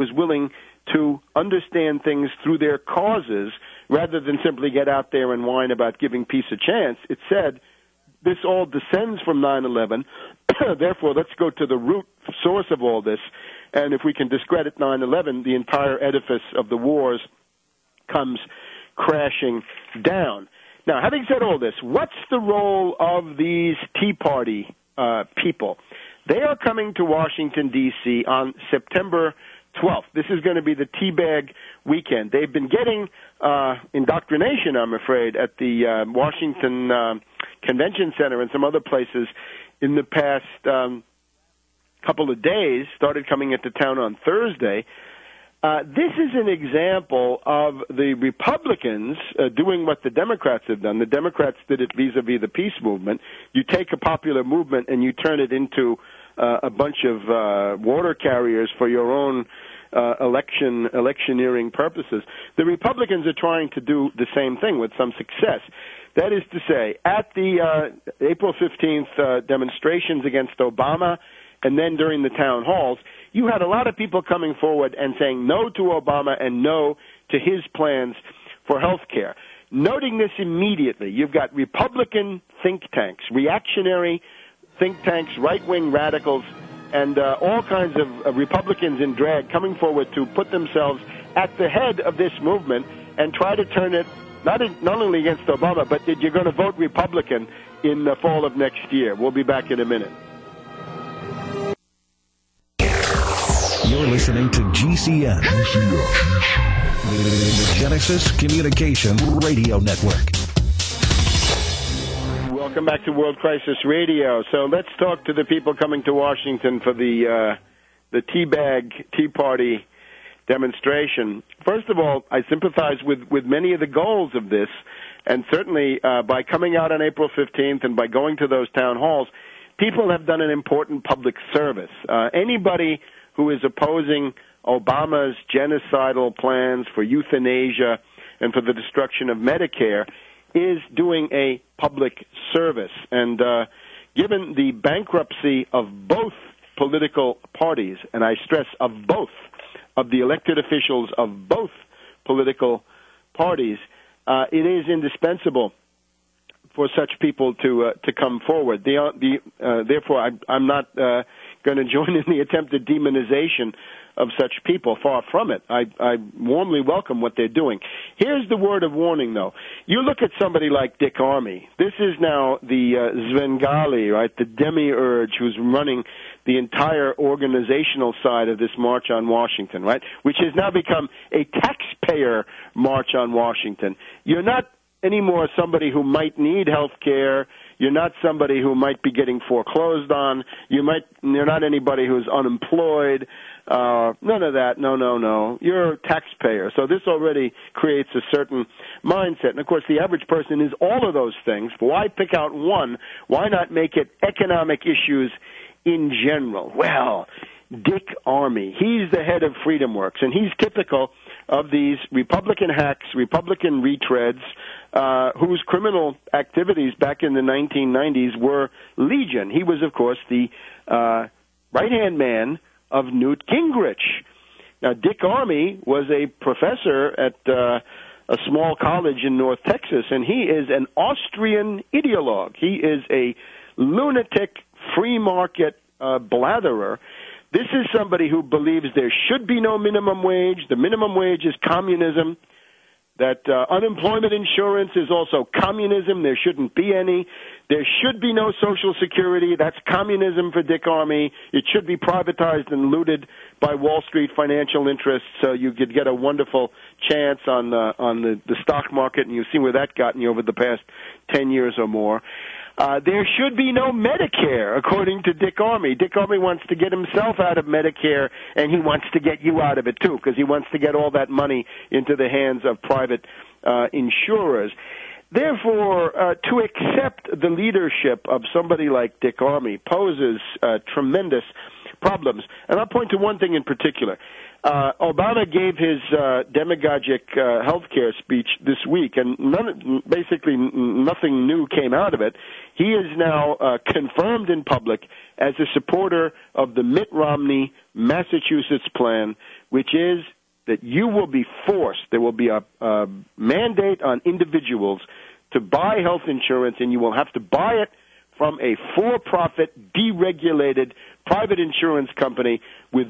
was willing to understand things through their causes rather than simply get out there and whine about giving peace a chance. It said, this all descends from 9/11. Therefore, let's go to the root source of all this. And if we can discredit 9/11, the entire edifice of the wars comes crashing down. Now, having said all this, what's the role of these Tea Party people? They are coming to Washington, D.C. on September 12th. This is going to be the teabag weekend. They've been getting indoctrination, I'm afraid, at the Washington Convention Center and some other places in the past couple of days, started coming into town on Thursday. This is an example of the Republicans doing what the Democrats have done. The Democrats did it vis-a-vis the peace movement. You take a popular movement and you turn it into a bunch of water carriers for your own electioneering purposes. The Republicans are trying to do the same thing with some success. That is to say, at the April 15th demonstrations against Obama, and then during the town halls, you had a lot of people coming forward and saying no to Obama and no to his plans for health care. Noting this immediately, you've got Republican think tanks, reactionary think tanks, right-wing radicals, and all kinds of Republicans in drag coming forward to put themselves at the head of this movement and try to turn it not only against Obama, but that you're going to vote Republican in the fall of next year. We'll be back in a minute. You're listening to GCN, the Genesis Communication Radio Network. Welcome back to World Crisis Radio. So let's talk to the people coming to Washington for the Tea Party demonstration. First of all, I sympathize with many of the goals of this, and certainly by coming out on April 15th and by going to those town halls, people have done an important public service. Anybody who is opposing Obama's genocidal plans for euthanasia and for the destruction of Medicare is doing a public service. And given the bankruptcy of both political parties, and I stress of both, of the elected officials of both political parties, it is indispensable for such people to come forward. Therefore, I'm not going to join in the attempted demonization of such people. Far from it. I warmly welcome what they're doing. Here's the word of warning, though. You look at somebody like Dick Armey. This is now the Svengali, right, the demiurge who's running the entire organizational side of this March on Washington, right, which has now become a taxpayer March on Washington. You're not anymore somebody who might need health care. You're not somebody who might be getting foreclosed on. You're not anybody who's unemployed. None of that. No. You're a taxpayer. So this already creates a certain mindset. And, of course, the average person is all of those things. Why pick out one? Why not make it economic issues in general? Well, Dick Armey, he's the head of Freedom Works, and he's typical of these Republican hacks, Republican retreads, whose criminal activities back in the 1990s were legion. He was, of course, the right-hand man of Newt Gingrich. Now, Dick Armey was a professor at a small college in North Texas, and he is an Austrian ideologue. He is a lunatic, free market blatherer. This is somebody who believes there should be no minimum wage. The minimum wage is communism. That unemployment insurance is also communism. There shouldn't be any. There should be no Social Security. That's communism for Dick Armey. It should be privatized and looted by Wall Street financial interests so you could get a wonderful chance on the stock market, and you've seen where that gotten you over the past 10 years or more. There should be no Medicare, according to Dick Armey. Dick Armey wants to get himself out of Medicare, and he wants to get you out of it, too, because he wants to get all that money into the hands of private insurers. Therefore, to accept the leadership of somebody like Dick Armey poses tremendous problems. And I'll point to one thing in particular. Obama gave his demagogic health care speech this week, and basically nothing new came out of it. He is now confirmed in public as a supporter of the Mitt Romney Massachusetts plan, which is that you will be forced, there will be a mandate on individuals to buy health insurance, and you will have to buy it from a for-profit, deregulated private insurance company with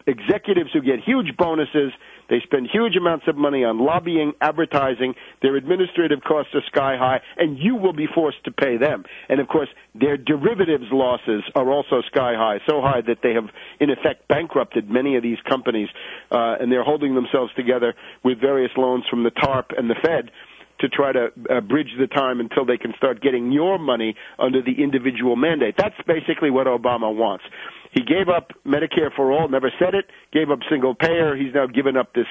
executives who get huge bonuses. They spend huge amounts of money on lobbying, advertising. Their administrative costs are sky high, and you will be forced to pay them. And, of course, their derivatives losses are also sky high, so high that they have, in effect, bankrupted many of these companies, and they're holding themselves together with various loans from the TARP and the Fed to try to bridge the time until they can start getting your money under the individual mandate. That's basically what Obama wants. He gave up Medicare for all, never said it, gave up single payer. He's now given up this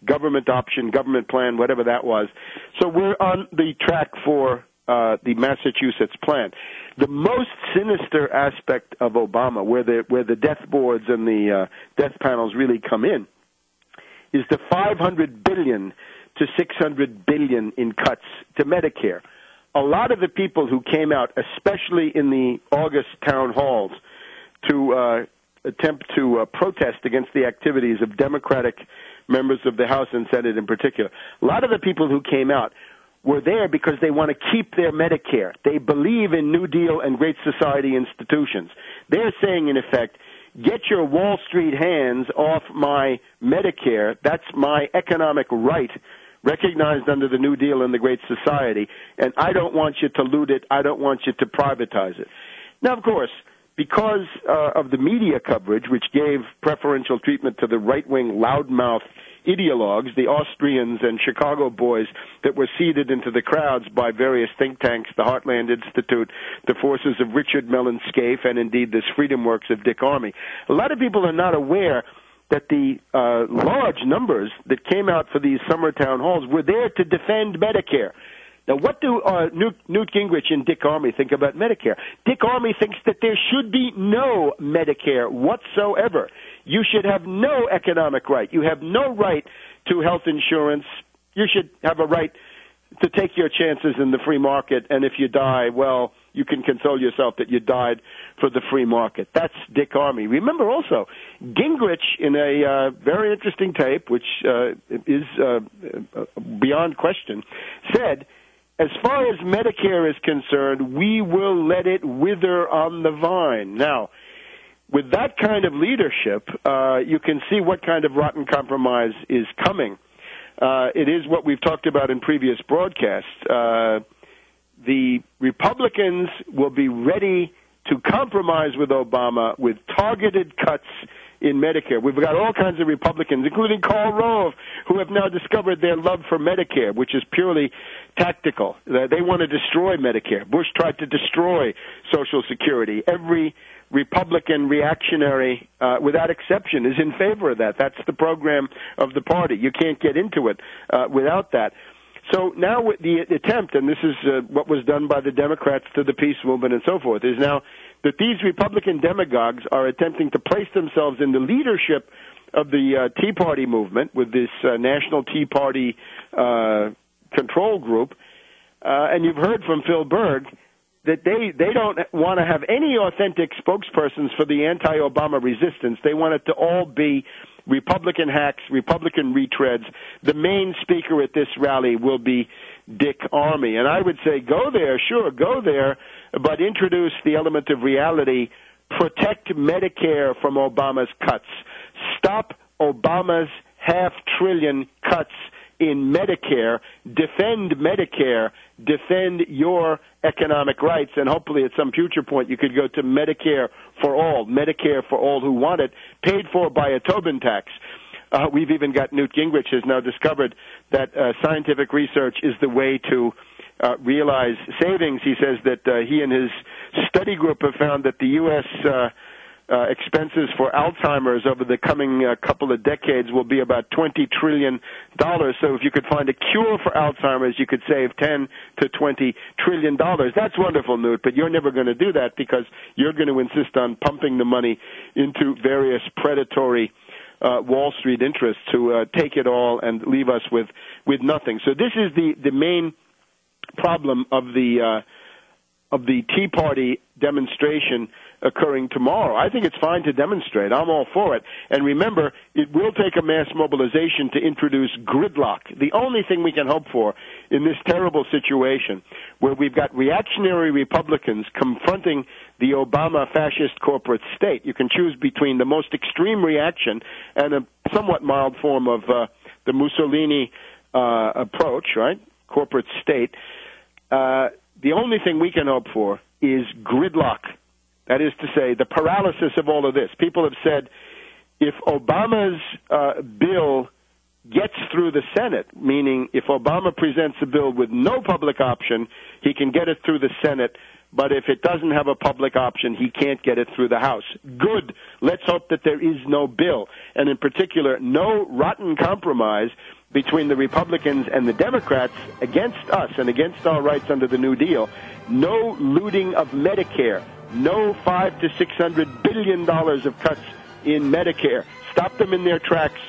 government option, government plan, whatever that was. So we're on the track for the Massachusetts plan. The most sinister aspect of Obama, where the death boards and the death panels really come in, is the $500 billion to $600 billion in cuts to Medicare. A lot of the people who came out, especially in the August town halls, to attempt to protest against the activities of Democratic members of the House and Senate in particular, a lot of the people who came out were there because they want to keep their Medicare. They believe in New Deal and Great Society institutions. They're saying, in effect, get your Wall Street hands off my Medicare. That's my economic right, recognized under the New Deal and the Great Society, and I don't want you to loot it. I don't want you to privatize it. Now, of course, because of the media coverage, which gave preferential treatment to the right-wing loudmouth ideologues, the Austrians and Chicago boys that were seeded into the crowds by various think tanks, the Heartland Institute, the forces of Richard Mellon Scaife, and indeed this Freedom Works of Dick Armey. A lot of people are not aware that the large numbers that came out for these summer town halls were there to defend Medicare. Now, what do Newt Gingrich and Dick Armey think about Medicare? Dick Armey thinks that there should be no Medicare whatsoever. You should have no economic right. You have no right to health insurance. You should have a right to take your chances in the free market, and if you die, well, you can console yourself that you died for the free market. That's Dick Armey. Remember also, Gingrich, in a very interesting tape, which is beyond question, said, as far as Medicare is concerned, we will let it wither on the vine. Now, with that kind of leadership, you can see what kind of rotten compromise is coming. It is what we've talked about in previous broadcasts. The Republicans will be ready to compromise with Obama with targeted cuts in Medicare. We've got all kinds of Republicans, including Karl Rove, who have now discovered their love for Medicare, which is purely tactical. They want to destroy Medicare. Bush tried to destroy Social Security. Every Republican reactionary, without exception, is in favor of that. That's the program of the party. You can't get into it without that. So now the attempt, and this is what was done by the Democrats to the peace movement and so forth, is now that these Republican demagogues are attempting to place themselves in the leadership of the Tea Party movement with this National Tea Party control group. And you've heard from Phil Berg that they don't want to have any authentic spokespersons for the anti-Obama resistance. They want it to all be Republican hacks, Republican retreads. The main speaker at this rally will be Dick Armey. And I would say go there, sure, go there, but introduce the element of reality. Protect Medicare from Obama's cuts. Stop Obama's $500 billion cuts in Medicare. Defend Medicare. Defend your economic rights, and hopefully at some future point you could go to Medicare for all who want it, paid for by a Tobin tax. We've even got Newt Gingrich has now discovered that scientific research is the way to realize savings. He says that he and his study group have found that the U.S. Expenses for Alzheimer's over the coming couple of decades will be about $20 trillion. So if you could find a cure for Alzheimer's, you could save $10 to $20 trillion. That's wonderful, Newt, but you're never going to do that because you're going to insist on pumping the money into various predatory Wall Street interests who take it all and leave us with nothing. So this is the main problem of the of the Tea Party demonstration occurring tomorrow. I think it's fine to demonstrate. I'm all for it. And remember, it will take a mass mobilization to introduce gridlock. The only thing we can hope for in this terrible situation where we've got reactionary Republicans confronting the Obama fascist corporate state. You can choose between the most extreme reaction and a somewhat mild form of the Mussolini approach, right? Corporate state. The only thing we can hope for is gridlock. That is to say, the paralysis of all of this. People have said, if Obama's bill gets through the Senate, meaning if Obama presents a bill with no public option, he can get it through the Senate, but if it doesn't have a public option, he can't get it through the House. Good. Let's hope that there is no bill, and in particular, no rotten compromise between the Republicans and the Democrats against us and against our rights under the New Deal. No looting of Medicare. No $500 to $600 billion of cuts in Medicare. Stop them in their tracks.